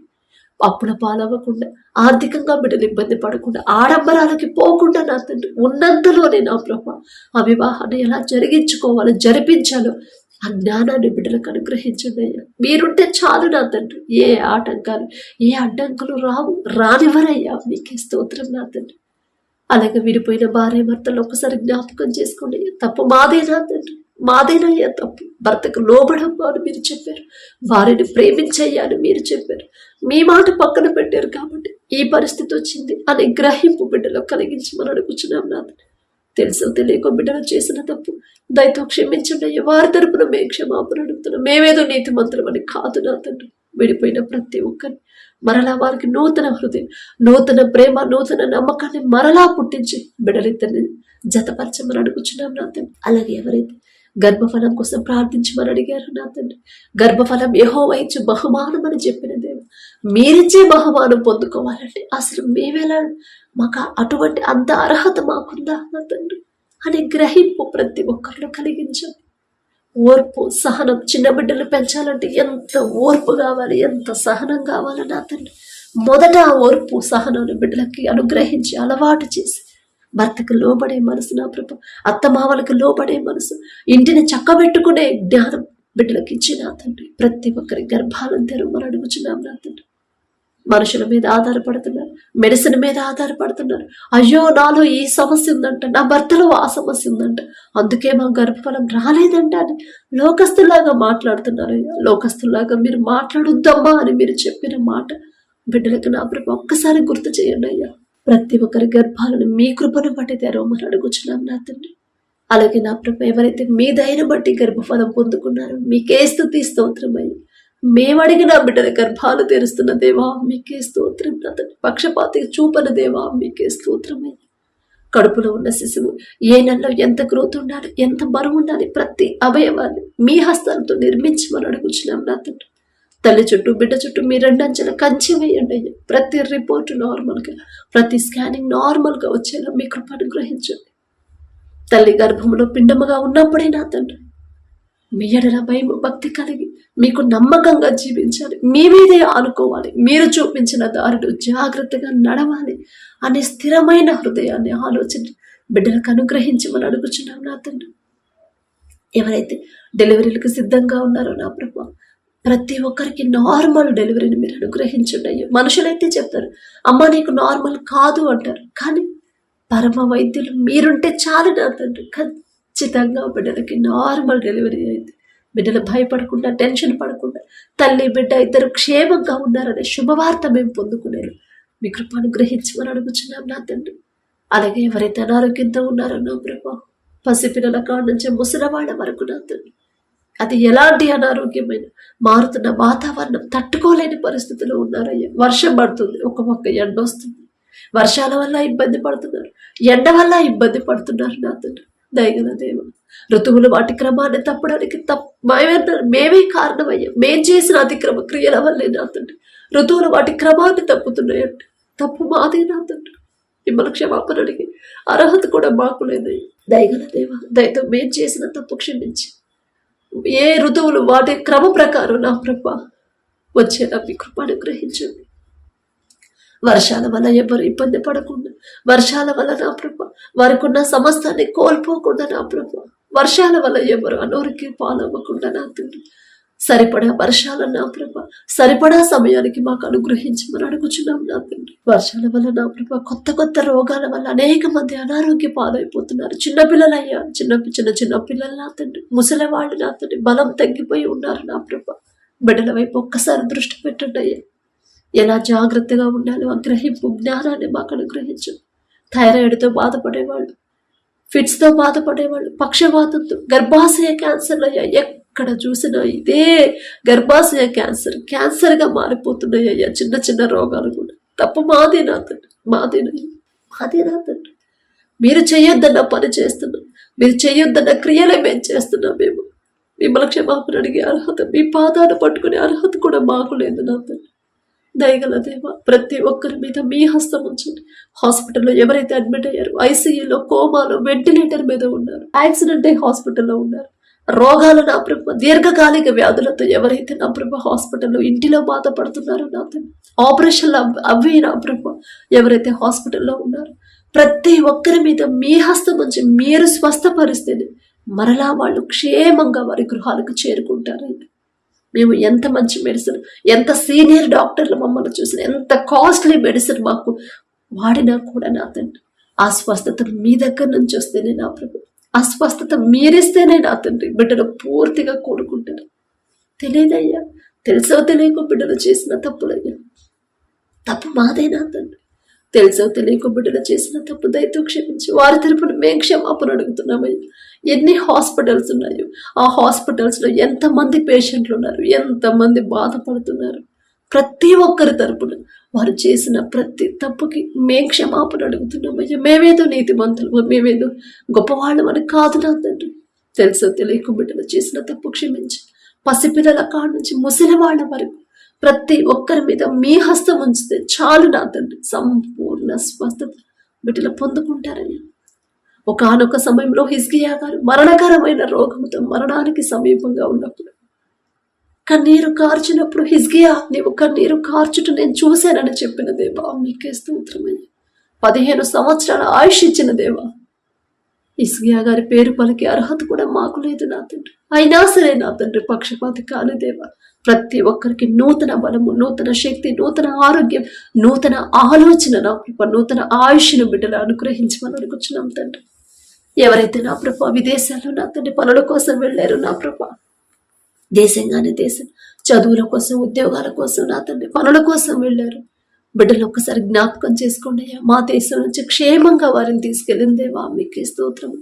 అప్పుల పాలవ్వకుండా, ఆర్థికంగా బిడ్డలు ఇబ్బంది పడకుండా, ఆడంబరాలకి పోకుండా నా తండ్రి ఉన్నంతలోనే నా ప్రభు ఆ వివాహాన్ని ఎలా జరిపించాలో ఆ జ్ఞానాన్ని బిడ్డలకు అనుగ్రహించండి అయ్యా. మీరుంటే చాలు నా తండ్రి. ఏ ఆటంకాలు, ఏ అడ్డంకులు రానివ్వరయ్యా. మీకే స్తోత్రం నా తండ్రి. అలాగే విడిపోయిన భార్య భర్తలు ఒకసారి జ్ఞాపకం చేసుకోండి. తప్పు మాదేనా తండ్రి, మాదేనయ్యా తప్పు. భర్తకు లోబడమ్మా అని మీరు చెప్పారు, వారిని ప్రేమించయ్యా మీరు చెప్పారు. మీ మాట పక్కన పెట్టారు కాబట్టి ఈ పరిస్థితి వచ్చింది అనే గ్రహింపు బిడ్డలో కలిగించమని అడుగుచున్నాం నా తండ్రి. తెలుసో తెలియకో బిడ్డలు చేసిన తప్పు దయతో క్షమించండి అయ్యా. వారి తరపున మేము క్షమాపణ అడుగుతున్నాం. మేమేదో నీతిమంతులం అని కాదు నా తండ్రి. విడిపోయిన ప్రతి ఒక్కరిని మరలా వారికి నూతన హృదయం, నూతన ప్రేమ, నూతన నమ్మకాన్ని మరలా పుట్టించి బిడ్డలిద్దరిని జతపరచమని అడుగుచున్నాం నా తండ్రి. అలాగే ఎవరైతే గర్భఫలం కోసం ప్రార్థించమని అడిగారు నా తండ్రి, గర్భఫలం యెహోవా ఇచ్చు బహుమానం అని చెప్పిన దేవ, మీరిచ్చే బహుమానం పొందుకోవాలంటే అసలు మేమెలా, మాకు అటువంటి అంత అర్హత మాకుందా నా తండ్రి అనే గ్రహింపు ప్రతి ఒక్కరిలో కలిగించండి. ఓర్పు, సహనం. చిన్న బిడ్డలు పెంచాలంటే ఎంత ఓర్పు కావాలి, ఎంత సహనం కావాలి నా తండ్రి. మొదట ఆ ఓర్పు సహనాన్ని బిడ్డలకి అనుగ్రహించి అలవాటు చేసి భర్తకు లోబడే మనసు నా ప్రభు, అత్తమామలకు లోబడే మనసు, ఇంటిని చక్కబెట్టుకునే జ్ఞానం బిడ్డలకి ఇచ్చి నా తండ్రి ప్రతి ఒక్కరి గర్భాలను తెరవమని అడుగుచున్నాం నా తండ్రి. మనుషుల మీద ఆధారపడుతున్నారు, మెడిసిన్ మీద ఆధారపడుతున్నారు. అయ్యో నాలో ఈ సమస్య ఉందంట, నా భర్తలో ఆ సమస్య ఉందంట, అందుకే మా గర్భఫలం రాలేదంట అని లోకస్తులాగా మాట్లాడుతున్నారు. లోకస్తులాగా మీరు మాట్లాడొద్దమ్మా అని మీరు చెప్పిన మాట బిడ్డలకు నా ప్రభు ఒక్కసారి గుర్తు చేయండి అయ్యా. ప్రతి ఒక్కరి గర్భాలను మీ కృపను బట్టి తెరవమని అడుగుచున్నాం నా తండ్రి. అలాగే నా ప్రభు ఎవరైతే మీ దయను బట్టి గర్భఫలం పొందుకున్నారో మీకే స్తుతి స్తోత్రమయ్యా. మేము అడిగిన బిడ్డల గర్భాలు తెరుస్తున్న దేవా మీకే స్తోత్రం నా తండ్రి. పక్షపాతి చూపన దేవా మీకే స్తోత్రమయ్యా. కడుపులో ఉన్న శిశువు ఏ నెలలో ఎంత గ్రోత్ ఉండాలి, ఎంత బరువు ఉండాలి, ప్రతి అవయవాన్ని మీ హస్తాలతో నిర్మించమని అడుగుచున్నాం నా తండ్రి. తల్లి చుట్టూ బిడ్డ చుట్టూ మీ 2 అంచెల కంచె వేయండి అయ్యా. ప్రతి రిపోర్ట్ నార్మల్గా, ప్రతి స్కానింగ్ నార్మల్గా వచ్చేలా మీ కృప అనుగ్రహించండి. తల్లి గర్భంలో పిండముగా ఉన్నప్పుడే నా తండ్రి మీ ఎడల భయం భక్తి కలిగి మీకు నమ్మకంగా జీవించాలి, మీ మీదే ఆనుకోవాలి, మీరు చూపించిన దారిలో జాగ్రత్తగా నడవాలి అనే స్థిరమైన హృదయాన్ని ఆలోచన బిడ్డలకు అనుగ్రహించమని అడుగుచున్నాం నా తండ్రి. ఎవరైతే డెలివరీలకు సిద్ధంగా ఉన్నారో నా ప్రభు ప్రతి ఒక్కరికి నార్మల్ డెలివరీని మీరు అనుగ్రహించండి అయ్యో. మనుషులైతే చెప్తారు అమ్మ నీకు నార్మల్ కాదు అంటారు, కానీ పరమ వైద్యులు మీరుంటే చాలు నా తండ్రి. ఖచ్చితంగా బిడ్డలకి నార్మల్ డెలివరీ అయింది. బిడ్డలు భయపడకుండా, టెన్షన్ పడకుండా, తల్లి బిడ్డ ఇద్దరు క్షేమంగా ఉన్నారనే శుభవార్త మేము పొందుకునేది మీ కృప అనుగ్రహించమని అడుగుచున్నాం నా తండ్రి. అలాగే ఎవరైతే అనారోగ్యంతో ఉన్నారో నా ప్రభు, పసిపిల్లల కాడ నుంచి ముసలివాళ్ళ వరకు నా తండ్రి, అది ఎలాంటి అనారోగ్యమైన మారుతున్న వాతావరణం తట్టుకోలేని పరిస్థితిలో ఉన్నారయ్యా. వర్షం పడుతుంది, ఒక మొక్క ఎండ వస్తుంది, వర్షాల వల్ల ఇబ్బంది పడుతున్నారు, ఎండ వల్ల ఇబ్బంది పడుతున్నారు నా తండ్రి. దయగల దేవ, ఋతువులు వాటి క్రమాన్ని తప్పడానికి మేమే కారణమయ్యా. మేం చేసిన అతిక్రమ క్రియల వల్లే నా తండ్రి ఋతువులు వాటి క్రమాన్ని తప్పుతున్నాయండి. తప్పు మాదే నా తండ్రి. మిమ్మల్ని క్షమాపణ అడిగి అర్హత కూడా మాకు లేదయ్యా. దయగల దేవ, దయతో మేం చేసిన తప్పు క్షమించి ఏ ఋతువులు వాటి క్రమ ప్రకారం నా ప్రభ వచ్చేలా మీ కృప అనుగ్రహించండి. వర్షాల వల్ల ఎవరు ఇబ్బంది పడకుండా, వర్షాల వల్ల నా ప్రభ వారికి ఉన్న సమస్తాన్ని కోల్పోకుండా నా ప్రభ, వర్షాల వల్ల ఎవరు అనారోగ్యం పాలవ్వకుండా నా తండ్రి సరిపడా వర్షాల నా ప్రభ సరిపడా సమయానికి మాకు అనుగ్రహించమని అడుగుచున్నాం నా తండ్రి. వర్షాల వల్ల నా ప్రభ కొత్త కొత్త రోగాల వల్ల అనేక మంది అనారోగ్య పాలైపోతున్నారు. చిన్నపిల్లలయ్యా, చిన్న పిల్లలు నా తండ్రి, ముసలివాళ్ళు నా తండ్రి బలం తగ్గిపోయి ఉన్నారు నా ప్రభ. బిడ్డల వైపు ఒక్కసారి దృష్టి పెట్టండి అయ్యా. ఎలా జాగ్రత్తగా ఉండాలో ఆ గ్రహింపు జ్ఞానాన్ని మాకు అనుగ్రహించు. థైరాయిడ్తో బాధపడేవాళ్ళు, ఫిట్స్తో బాధపడేవాళ్ళు, పక్షవాతంతో, గర్భాశయ క్యాన్సర్లు అయ్యా, ఎక్కడ చూసినా ఇదే గర్భాశయ క్యాన్సర్గా మారిపోతున్నాయి అయ్యా. చిన్న చిన్న రోగాలు కూడా. తప్పు మాదే నా తండ్రి, మాదే నా తండ్రి. మీరు చేయొద్దన్న పని చేస్తున్నాం, మీరు చేయొద్దన్న క్రియలే మేము చేస్తున్నాం. మేము మిమ్మల్ని క్షమాపణ అడిగే అర్హత, మీ పాదాలు పట్టుకునే అర్హత కూడా మాకు లేదు నా తండ్రి. దయగల దేవ, ప్రతి ఒక్కరి మీద మీ హస్తం ఉంచండి. హాస్పిటల్లో ఎవరైతే అడ్మిట్ అయ్యారు, ఐసీయూలో, కోమాలో, వెంటిలేటర్ మీద ఉన్నారు, యాక్సిడెంట్ అయ్యి హాస్పిటల్లో ఉన్నారు, రోగాలు నా ప్రభు, దీర్ఘకాలిక వ్యాధులతో ఎవరైతే నా ప్రభు హాస్పిటల్లో ఇంటిలో బాధపడుతున్నారో నా తండ్రి, ఆపరేషన్లు అవి నా ప్రభు ఎవరైతే హాస్పిటల్లో ఉన్నారో ప్రతి ఒక్కరి మీద మీ హస్తం ఉంచి మీరు స్వస్థపరిస్తేనే మరలా వాళ్ళు క్షేమంగా వారి గృహాలకు చేరుకుంటారు. మేము ఎంత మంచి మెడిసిన్, ఎంత సీనియర్ డాక్టర్లు మమ్మల్ని చూసిన, ఎంత కాస్ట్లీ మెడిసిన్ మాకు వాడినా కూడా నా తండ్రి ఆ స్వస్థత మీ దగ్గర నుంచి వస్తేనే నా ప్రభు, ఆ స్వస్థత మీరిస్తేనే నా తండ్రి బిడ్డలు పూర్తిగా కూడుకుంటారు. తెలియదయ్యా, తెలుసో తెలియకో బిడ్డలు చేసిన తప్పులయ్యా, తప్పు మాదే నా తండ్రి. తెలుసో తెలియక బిడ్డలు చేసిన తప్పు దయతో క్షమించి వారి తరపున మేము క్షమాపణ అడుగుతున్నామయ్యా. ఎన్ని హాస్పిటల్స్ ఉన్నాయో ఆ హాస్పిటల్స్లో ఎంతమంది పేషెంట్లు ఉన్నారు, ఎంతమంది బాధపడుతున్నారు. ప్రతి ఒక్కరి తరపున వారు చేసిన ప్రతి తప్పుకి మేం క్షమాపణ అడుగుతున్నామయ్యా. మేమేదో నీతిమంతులు, మేమేదో గొప్పవాళ్ళమని కాదు నా తండ్రి. తెలుసో తెలియక బిడ్డలు చేసిన తప్పు క్షమించి పసిపిల్లల కాడ నుంచి ముసలి వాళ్ళ వరకు ప్రతి ఒక్కరి మీద మీ హస్తం ఉంచితే చాలు నా తండ్రి. సంపూర్ణ స్వస్థత బిడ్డలు పొందుకుంటారని ఒకానొక సమయంలో హిజ్కియా గారు మరణకరమైన రోగంతో మరణానికి సమీపంగా ఉన్నప్పుడు కన్నీరు కార్చినప్పుడు, హిజ్కియా నీవు కన్నీరు కార్చుట నేను చూశానని చెప్పిన దేవా మీకే స్తోత్రమయ్యా. 15 సంవత్సరాల ఆయుష్ ఇచ్చిన దేవా, హిజ్కియా గారి పేరు పలికే అర్హత కూడా మాకు లేదు నా తండ్రి. అయినా సరే నా తండ్రి పక్షపాతి కాని దేవా, ప్రతి ఒక్కరికి నూతన బలము, నూతన శక్తి, నూతన ఆరోగ్యం, నూతన ఆలోచన నా ప్రభ, నూతన ఆయుష్ను బిడ్డలు అనుగ్రహించమని అడుగుచున్నాం తండ్రి. ఎవరైతే నా ప్రభ విదేశాల్లో నా తండ్రి పనుల కోసం వెళ్ళారు నా ప్రభ, దేశంగానే దేశం చదువుల కోసం, ఉద్యోగాల కోసం నా తండ్రి పనుల కోసం వెళ్ళారు. బిడ్డలు ఒక్కసారి జ్ఞాపకం చేసుకోండి అయ్యా. మా దేశం నుంచి క్షేమంగా వారిని తీసుకెళ్ళిందేవా మీకే స్తోత్రము.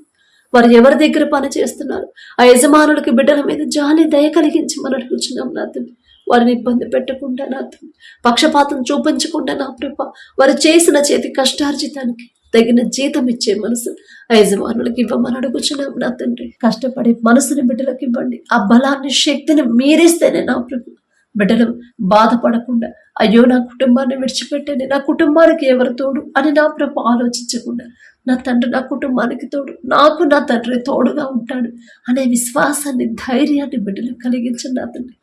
వారు ఎవరి దగ్గర పని చేస్తున్నారు ఆ యజమానులకి బిడ్డల మీద జాలి దయ కలిగించి మనం అడుగుచున్నాం నా తండ్రి. వారిని ఇబ్బంది పెట్టకుండా నా తండ్రి, పక్షపాతం చూపించకుండా నా ప్రభ, వారు చేసిన చేతి కష్టార్జితానికి తగిన జీతం ఇచ్చే మనసు ఆ యజమానులకి ఇవ్వమని అడుగుచున్నాం నా తండ్రి. కష్టపడే మనసుని బిడ్డలకు ఇవ్వండి. ఆ బలాన్ని, శక్తిని మీరిస్తేనే నా ప్రభు బిడ్డలు బాధపడకుండా అయ్యో నా కుటుంబాన్ని విడిచిపెట్టండి, నా కుటుంబానికి ఎవరు తోడు అని నా ప్రభు ఆలోచించకుండా నా తండ్రి నా కుటుంబానికి తోడు, నాకు నా తండ్రి తోడుగా ఉంటాడు అనే విశ్వాసాన్ని, ధైర్యాన్ని బిడ్డలు కలిగించండి నా తండ్రి.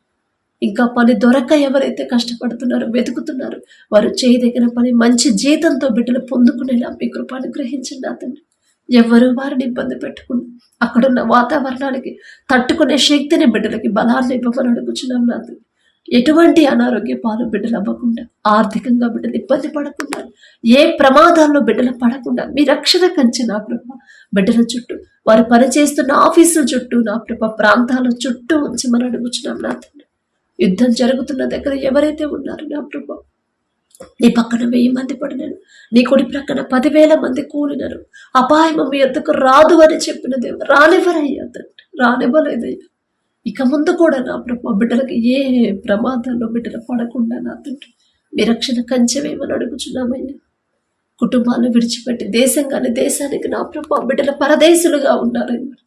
ఇంకా పని దొరక్క ఎవరైతే కష్టపడుతున్నారో, వెతుకుతున్నారో, వారు చేయదగిన పని మంచి జీతంతో బిడ్డలు పొందుకునేలా మీ కృపను గ్రహించండి నా తండ్రి. ఎవరు వారిని ఇబ్బంది పెట్టుకుని అక్కడున్న వాతావరణానికి తట్టుకునే శక్తిని బిడ్డలకి బలాన్ని ఇవ్వమని అడుగుచున్నాం నా తండ్రి. ఎటువంటి అనారోగ్య పాలు బిడ్డలు అవ్వకుండా, ఆర్థికంగా బిడ్డలు ఇబ్బంది పడకుండా, ఏ ప్రమాదాల్లో బిడ్డలు పడకుండా మీ రక్షణ కంచి నా ప్రభ బిడ్డల చుట్టూ, వారు పనిచేస్తున్న ఆఫీసుల చుట్టూ నా ప్రభ ప్రాంతాల చుట్టూ ఉంచి మనం అడుగుచున్నాం నా తండ్రి. యుద్ధం జరుగుతున్న దగ్గర ఎవరైతే ఉన్నారో నా ప్రభ, నీ పక్కన 1000 మంది పడినారు, నీ కుడి ప్రక్కన 10,000 మంది కూలినారు, అపాయం మీ యొద్దకు రాదు అని చెప్పిన దేవ రానివ్వరయ్యా తండ్రి, రానివ్వలేదయ్యా. ఇక ముందు కూడా నా ప్రభు బిడ్డలకి ఏ ప్రమాదాల్లో బిడ్డలు పడకుండా నా తండ్రి మీ రక్షణ కంచెమేమని అడుగుచున్నామయ్యా. కుటుంబాలను విడిచిపెట్టి దేశంగానే దేశానికి నా ప్రభు బిడ్డల పరదేశులుగా ఉన్నారయ్యా.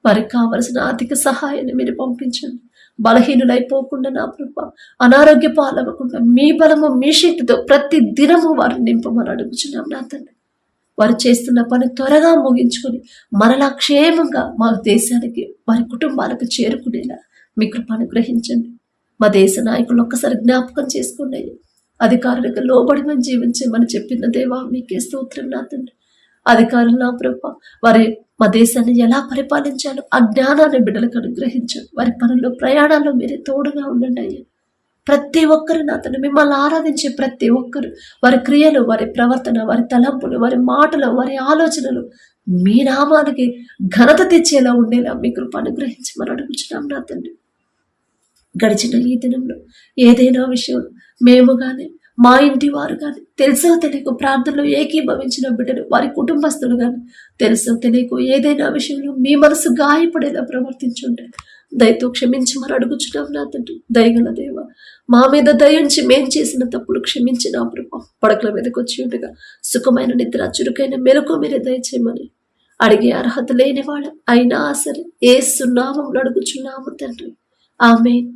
వారికి కావలసిన ఆర్థిక సహాయాన్ని మీరు పంపించండి. బలహీనులైపోకుండా నా ప్రభు అనారోగ్య పాలవ్వకుండా మీ బలము, మీ శక్తితో ప్రతి దినము వారిని నింపమని అడుగుచున్నాం నా తండ్రి. వారు చేస్తున్న పని త్వరగా ముగించుకొని మరలా క్షేమంగా మా దేశానికి, వారి కుటుంబాలకు చేరుకునేలా మీ కృపను గ్రహించండి. మా దేశ నాయకులు ఒక్కసారి జ్ఞాపకం చేసుకోండి. అధికారులకు లోబడిమని జీవించమని చెప్పిన దేవా మీకే స్తోత్రం నా తండ్రి. అధికారులు నా ప్రభ వారి మా దేశాన్ని ఎలా పరిపాలించాలో ఆ జ్ఞానాన్ని బిడ్డలకు అనుగ్రహించండి. వారి పనుల్లో, ప్రయాణాల్లో మీరే తోడుగా ఉండండి అయ్యా. ప్రతి ఒక్కరు నా తండ్రి మిమ్మల్ని ఆరాధించే ప్రతి ఒక్కరు వారి క్రియలు, వారి ప్రవర్తన, వారి తలంపులు, వారి మాటలు, వారి ఆలోచనలు మీ నామానికి ఘనత తెచ్చేలా ఉండేలా మీ కృప అనుగ్రహించమని అడుగుచున్నాం నా తండ్రి. గడిచిన ఈ దినంలో ఏదైనా విషయం మేము కానీ, మా ఇంటి వారు కానీ తెలుసో తెలియక ప్రార్థనలో ఏకీభవించిన బిడ్డలు, వారి కుటుంబస్తులు కానీ తెలుసో తెలియక ఏదైనా విషయంలో మీ మనసు గాయపడేలా ప్రవర్తించుంటే దయతో క్షమించమని అడుగుచున్నాం నా తండ్రి. దయగల దేవ, మా మీద దయించి మేం చేసిన తప్పులు క్షమించిన ప్రభు పడకల మీదకి వచ్చి ఉండగా సుఖమైన నిద్ర, చురుకైన మెలకు మీరే దయచేయమని అడిగే అర్హత లేని వాళ్ళం అయినా సరే యేసు నామములో అడుగుచున్నాము తండ్రి. ఆమేన్.